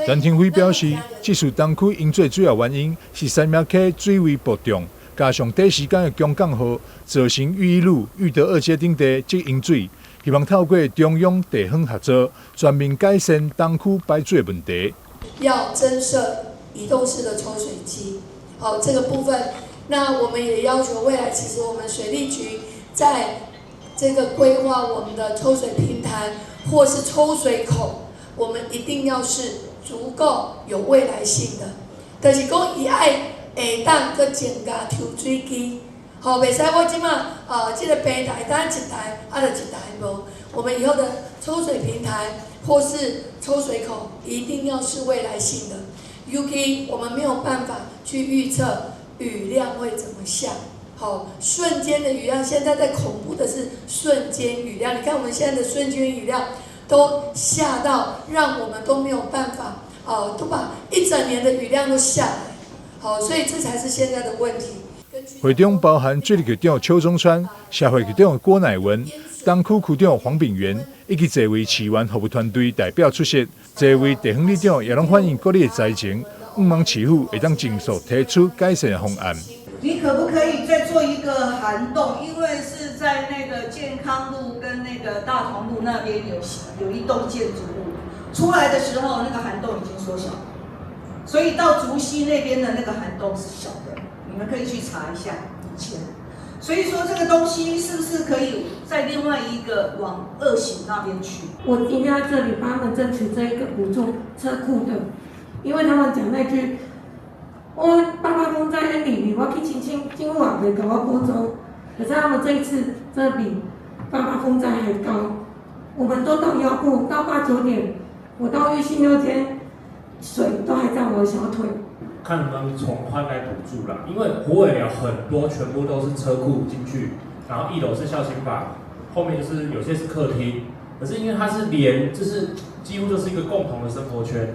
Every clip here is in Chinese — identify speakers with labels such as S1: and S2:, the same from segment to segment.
S1: 陳廷輝表示，這次東區淹水主要原因是三廟溪水位不重，加上短時間的強降雨，造成裕一路、裕德二街等地積淹水。希望透過中央地方合作，全面改善東區排水問題。
S2: 要增設移動式的抽水機，好，這個部分，那我們也要求未來，其實我們水利局在這個規劃我們的抽水平台或是抽水口，我們一定要是足夠有未來性的。就是講伊愛下當個增加抽水機。好，袂使我即馬這個平台單一台，就一台無。我們以後的抽水平台或是抽水口一定要是未來性的。尤其我們沒有辦法去預測雨量會怎麼下。好，瞬間的雨量，現在在恐怖的是瞬間雨量。你看我們現在的瞬間雨量都下到讓我們都沒有辦法，都把一整年的雨量都下來。好，所以這才是現在的問題。
S1: 會中包含水利局長邱中川、社會局長郭乃文、東區區長黃炳源以及多位市員服務團隊代表出席。多位地方里長也攏歡迎各地的災情，望市府會當盡速提出改善的方案。
S3: 你可不可以再做一個涵洞？因為是在那個健康路跟那個大同路那邊有一棟建築物，出來的時候那個涵洞已經縮小，所以到竹溪那邊的那個涵洞是小的。你們可以去查一下以前，所以說這個東西是不是可以在另外一個往二型那邊去？
S4: 我今天在這裡幫他們爭取這一個補助車庫的，因為他們講那句，我爸爸風在那裡，我去親親今晚沒搞到波州，可是他們這一次這比爸爸風災還高，我們都到腰部，到8、9點，我到玉溪那間，水都還在我的小腿。
S5: 看能不能從寬來補助啦，因為虎尾寮很多全部都是車庫進去，然後1樓是孝心房，後面就是有些是客廳，可是因為它是連，就是幾乎就是一個共同的生活圈，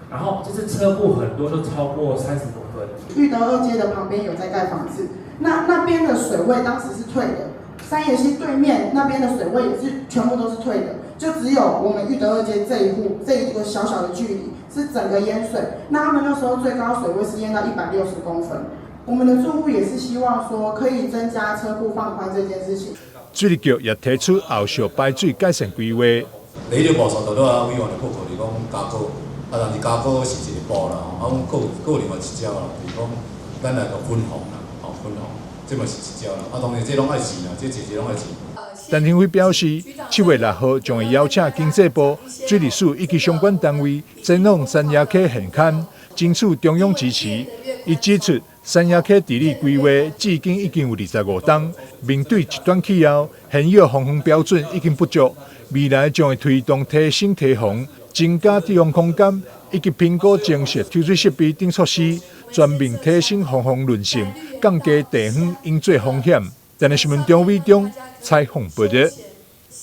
S5: 然後就是車庫很多都超過30公分。
S6: 裕德二街的旁邊有在蓋房子，那邊的水位當時是退的，三爺溪對面那邊的水位也是全部都是退的，就只有我們裕德二街這一戶這一個小小的距離。是整個淹水，那他們那時候最高水位是淹到160公分。我們的住戶也是希望說可以增加車庫放寬這件事情。
S1: 水利局也提出後續排水改善規劃。
S7: 第一個步數就了委員的報告，就是講加固，但是加固是一個步啦，個另外一招啦，就是講咱來個分紅啦，分紅，這嘛是一招啦。當然這攏愛錢啦，這錢攏愛錢。陳廷輝表示，7月6號將會邀請經濟部、水利署以及相關單位前往三亞溪現勘，爭取中央支持。伊指出，三亞溪地理規劃至今已經有25棟，面對極端氣候，現有防洪標準已經不足，未來將會推動提升堤防、增加地方空間，以及評估增設抽水設備等措施，全面提升防洪韌性，降低地方淹水風險。但是新聞中，蔡宏報道。